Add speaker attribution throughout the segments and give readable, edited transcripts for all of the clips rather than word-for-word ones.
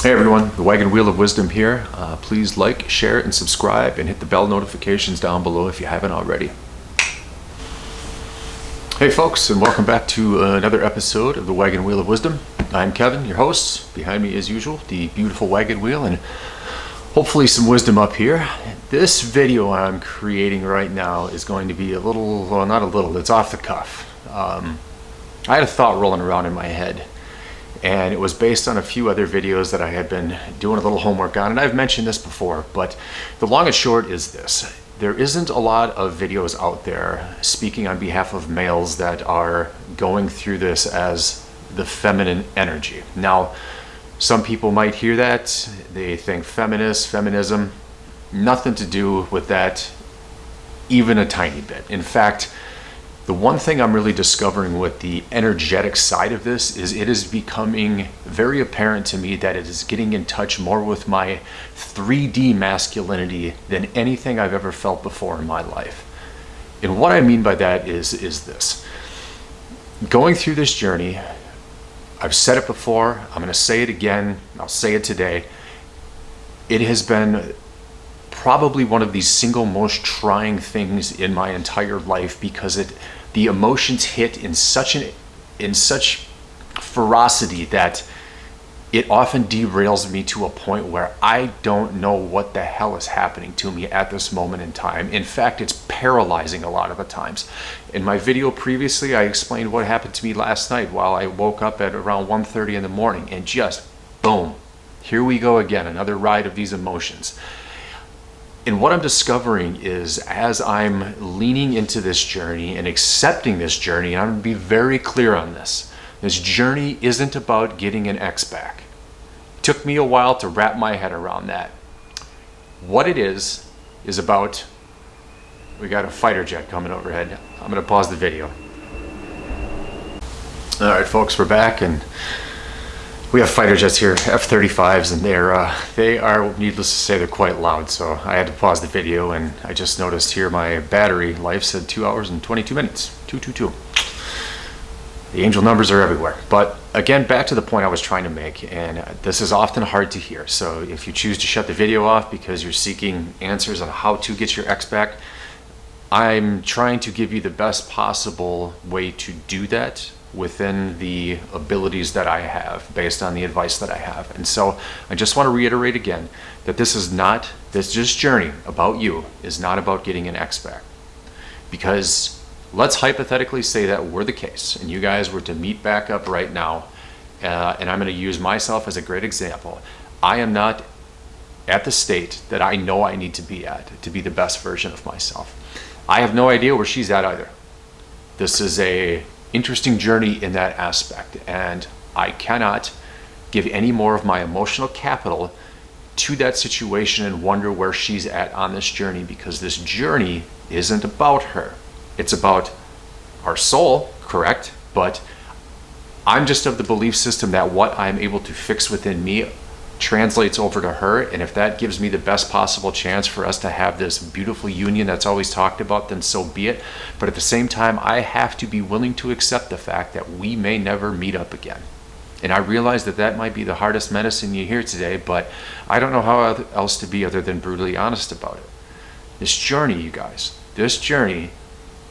Speaker 1: Hey everyone, the Wagon Wheel of Wisdom here. Please like, share, and subscribe, and hit the bell notifications down below if you haven't already. Hey folks, and welcome back to another episode of the Wagon Wheel of Wisdom. I'm Kevin, your host. Behind me, as usual, the beautiful wagon wheel, and hopefully some wisdom up here. This video I'm creating right now is going to be a little, well, not a little, it's off the cuff. I had a thought rolling around in my head, and it was based on a few other videos that I had been doing a little homework on, and I've mentioned this before, but the long and short is this. There isn't a lot of videos out there speaking on behalf of males that are going through this as the feminine energy. Now, some people might hear that, they think feminist, feminism, nothing to do with that, even a tiny bit. In fact, the one thing I'm really discovering with the energetic side of this is it is becoming very apparent to me that it is getting in touch more with my 3D masculinity than anything I've ever felt before in my life. And what I mean by that is this. Going through this journey, I've said it before, I'm going to say it again, I'll say it today. It has been probably one of the single most trying things in my entire life because the emotions hit in such ferocity that it often derails me to a point where I don't know what the hell is happening to me at this moment in time. In fact, it's paralyzing a lot of the times. In my video previously, I explained what happened to me last night while I woke up at around 1:30 in the morning, and just boom, here we go again, another ride of these emotions. And what I'm discovering is as I'm leaning into this journey and accepting this journey, and I'm going to be very clear on this, this journey isn't about getting an ex back. It took me a while to wrap my head around that. What it is about, we got a fighter jet coming overhead. I'm going to pause the video. All right, folks, we're back, and we have fighter jets here, F-35s, and they are, needless to say, they're quite loud, so I had to pause the video, and I just noticed here my battery life said 2 hours and 22 minutes, 222. The angel numbers are everywhere. But again, back to the point I was trying to make, and this is often hard to hear, so if you choose to shut the video off because you're seeking answers on how to get your ex back, I'm trying to give you the best possible way to do that within the abilities that I have based on the advice that I have. And so I just want to reiterate again that this journey about you is not about getting an ex back. Because let's hypothetically say that were the case and you guys were to meet back up right now, and I'm going to use myself as a great example. I am not at the state that I know I need to be at to be the best version of myself. I have no idea where she's at either. This is a interesting journey in that aspect, and I cannot give any more of my emotional capital to that situation and wonder where she's at on this journey, because this journey isn't about her. It's about our soul, correct? But I'm just of the belief system that what I'm able to fix within me translates over to her, and if that gives me the best possible chance for us to have this beautiful union that's always talked about, then so be it. But at the same time, I have to be willing to accept the fact that we may never meet up again. And I realize that that might be the hardest medicine you hear today, but I don't know how else to be other than brutally honest about it. This journey, you guys, this journey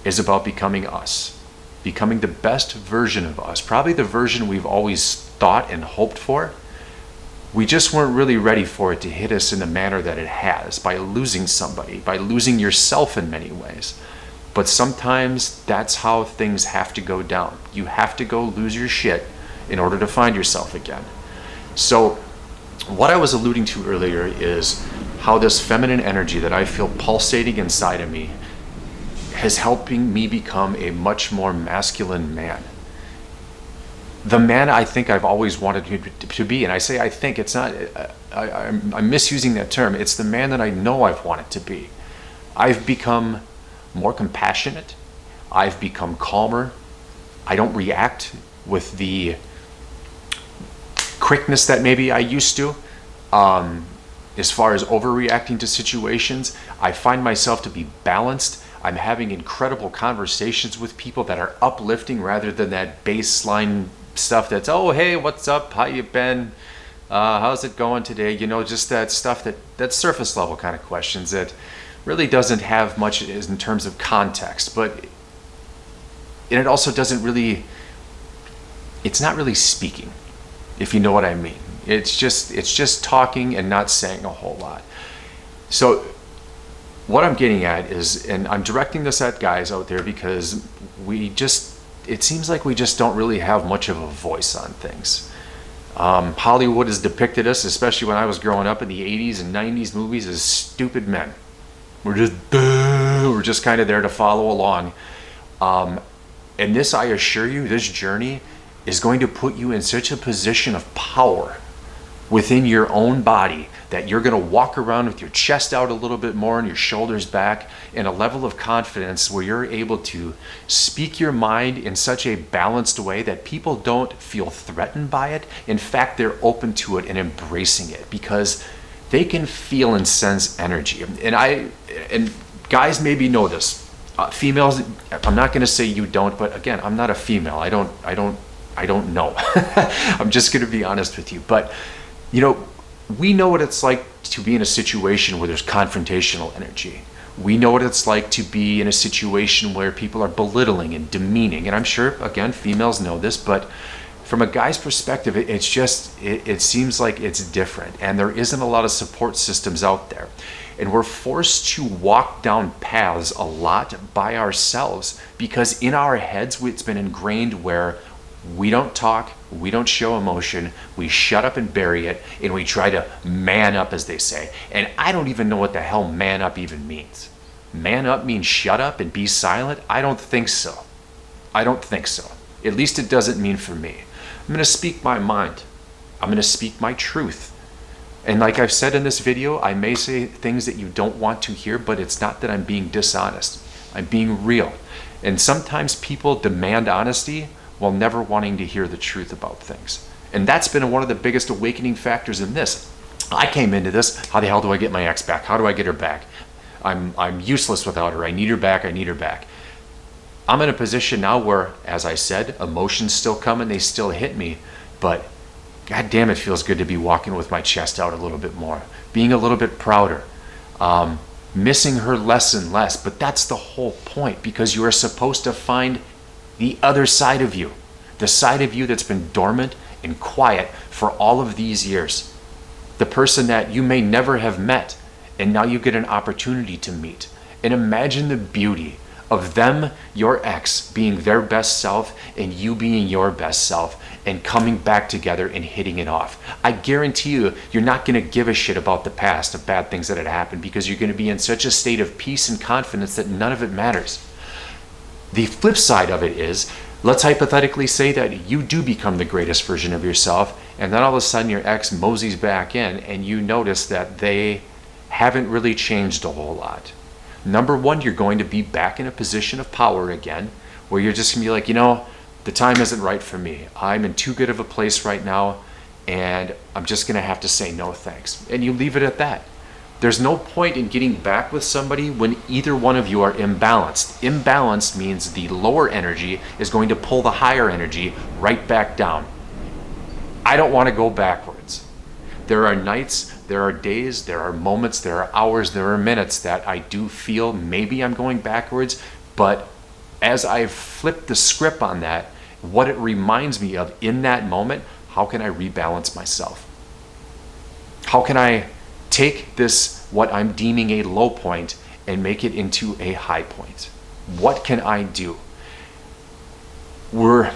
Speaker 1: is about becoming us, becoming the best version of us, probably the version we've always thought and hoped for. We just weren't really ready for it to hit us in the manner that it has, by losing somebody, by losing yourself in many ways. But sometimes that's how things have to go down. You have to go lose your shit in order to find yourself again. So what I was alluding to earlier is how this feminine energy that I feel pulsating inside of me is helping me become a much more masculine man. The man I think I've always wanted to be. And I say I think, it's not, I'm misusing that term. It's the man that I know I've wanted to be. I've become more compassionate. I've become calmer. I don't react with the quickness that maybe I used to. As far as overreacting to situations, I find myself to be balanced. I'm having incredible conversations with people that are uplifting rather than that baseline stuff that's, oh, hey, what's up? How you been? How's it going today? You know, just that stuff that surface level kind of questions that really doesn't have much in terms of context, but and it also doesn't really, it's not really speaking, if you know what I mean. It's just talking and not saying a whole lot. So what I'm getting at is, and I'm directing this at guys out there because it seems like we just don't really have much of a voice on things. Hollywood has depicted us, especially when I was growing up in the 80s and 90s movies, as stupid men. We're just kind of there to follow along. And this, I assure you, this journey is going to put you in such a position of power within your own body that you're going to walk around with your chest out a little bit more and your shoulders back, in a level of confidence where you're able to speak your mind in such a balanced way that people don't feel threatened by it. In fact, they're open to it and embracing it because they can feel and sense energy. And guys maybe know this. Females, I'm not going to say you don't, but again, I'm not a female. I don't know. I'm just going to be honest with you. But you know, we know what it's like to be in a situation where there's confrontational energy. We know what it's like to be in a situation where people are belittling and demeaning. And I'm sure, again, females know this, but from a guy's perspective, it seems like it's different. And there isn't a lot of support systems out there. And we're forced to walk down paths a lot by ourselves because in our heads, it's been ingrained where we don't talk, we don't show emotion, we shut up and bury it, and we try to man up, as they say. And I don't even know what the hell man up even means. Man up means shut up and be silent? I don't think so. I don't think so. At least it doesn't mean for me. I'm going to speak my mind. I'm going to speak my truth. And like I've said in this video, I may say things that you don't want to hear, but it's not that I'm being dishonest. I'm being real. And sometimes people demand honesty while never wanting to hear the truth about things. And that's been one of the biggest awakening factors in this. I came into this, how the hell do I get my ex back? How do I get her back? I'm useless without her. I need her back. I need her back. I'm in a position now where, as I said, emotions still come and they still hit me, but God damn, it feels good to be walking with my chest out a little bit more, being a little bit prouder, missing her less and less. But that's the whole point, because you are supposed to find the other side of you, the side of you that's been dormant and quiet for all of these years, the person that you may never have met, and now you get an opportunity to meet. And imagine the beauty of them, your ex, being their best self and you being your best self and coming back together and hitting it off. I guarantee you're not going to give a shit about the past, of bad things that had happened, because you're going to be in such a state of peace and confidence that none of it matters. The flip side of it is, let's hypothetically say that you do become the greatest version of yourself, and then all of a sudden your ex moseys back in and you notice that they haven't really changed a whole lot. Number one, you're going to be back in a position of power again, where you're just gonna be like, you know, the time isn't right for me. I'm in too good of a place right now, and I'm just gonna have to say no thanks. And you leave it at that. There's no point in getting back with somebody when either one of you are imbalanced. Imbalanced means the lower energy is going to pull the higher energy right back down. I don't want to go backwards. There are nights, there are days, there are moments, there are hours, there are minutes that I do feel maybe I'm going backwards, but as I've flipped the script on that, what it reminds me of in that moment, how can I rebalance myself? How can I take this, what I'm deeming a low point, and make it into a high point? What can I do? We're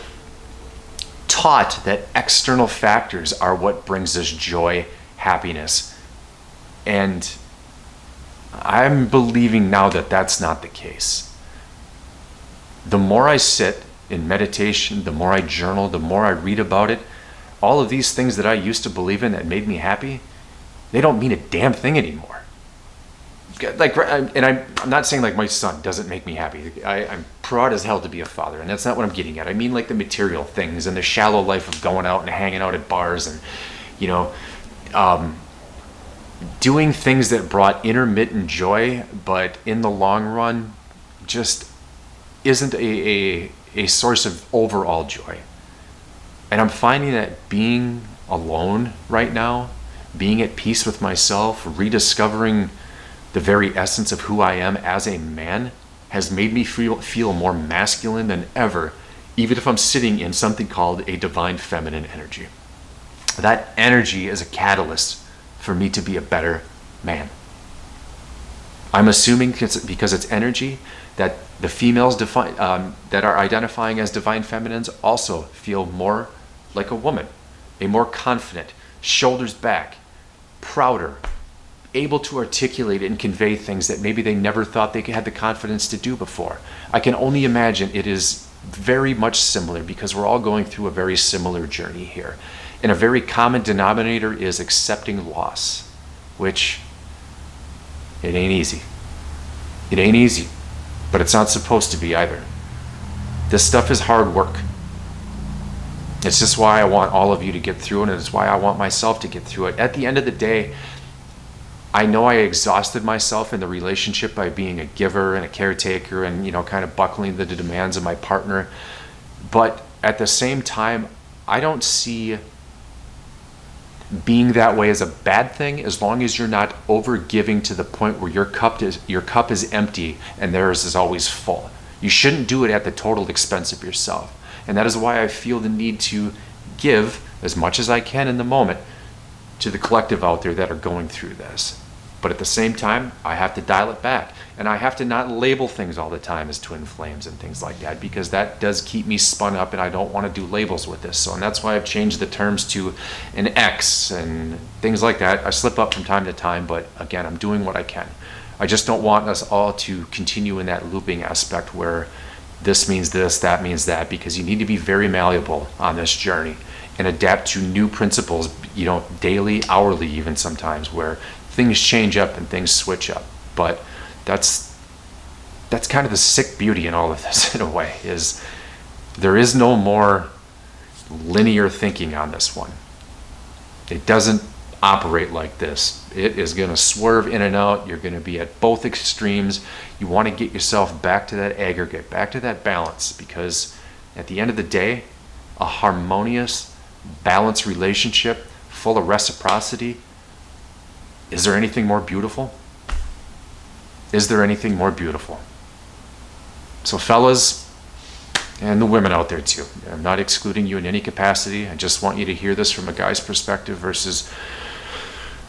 Speaker 1: taught that external factors are what brings us joy, happiness. And I'm believing now that that's not the case. The more I sit in meditation, the more I journal, the more I read about it, all of these things that I used to believe in that made me happy, they don't mean a damn thing anymore. Like, and I'm not saying like my son doesn't make me happy. I'm proud as hell to be a father, and that's not what I'm getting at. I mean like the material things and the shallow life of going out and hanging out at bars and, you know, doing things that brought intermittent joy, but in the long run just isn't a source of overall joy. And I'm finding that being alone right now, being at peace with myself, rediscovering the very essence of who I am as a man, has made me feel more masculine than ever, even if I'm sitting in something called a divine feminine energy. That energy is a catalyst for me to be a better man. I'm assuming because it's energy that the females that are identifying as divine feminines also feel more like a woman, a more confident, shoulders back, prouder, able to articulate and convey things that maybe they never thought they had the confidence to do before. I can only imagine it is very much similar because we're all going through a very similar journey here. And a very common denominator is accepting loss, which it ain't easy. It ain't easy, but it's not supposed to be either. This stuff is hard work. It's just why I want all of you to get through it, and it's why I want myself to get through it. At the end of the day, I know I exhausted myself in the relationship by being a giver and a caretaker and, kind of buckling to the demands of my partner. But at the same time, I don't see being that way as a bad thing, as long as you're not over giving to the point where your cup is empty and theirs is always full. You shouldn't do it at the total expense of yourself. And that is why I feel the need to give as much as I can in the moment to the collective out there that are going through this. But at the same time, I have to dial it back. And I have to not label things all the time as twin flames and things like that, because that does keep me spun up and I don't want to do labels with this. So, and that's why I've changed the terms to an X and things like that. I slip up from time to time, but again, I'm doing what I can. I just don't want us all to continue in that looping aspect where this means this, that means that, because you need to be very malleable on this journey and adapt to new principles, daily, hourly, even sometimes, where things change up and things switch up. But that's kind of the sick beauty in all of this, in a way, is there is no more linear thinking on this one. It doesn't operate like this. It is going to swerve in and out. You're going to be at both extremes. You want to get yourself back to that aggregate, back to that balance, because at the end of the day, a harmonious, balanced relationship full of reciprocity, is there anything more beautiful? Is there anything more beautiful? So fellas, and the women out there too, I'm not excluding you in any capacity. I just want you to hear this from a guy's perspective versus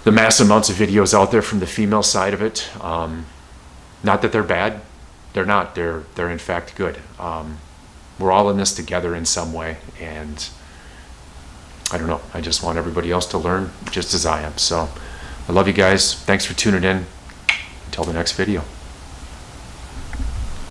Speaker 1: the mass amounts of videos out there from the female side of it. Not that they're bad. They're not. They're in fact good. We're all in this together in some way, and I don't know. I just want everybody else to learn just as I am. So I love you guys. Thanks for tuning in. Until the next video.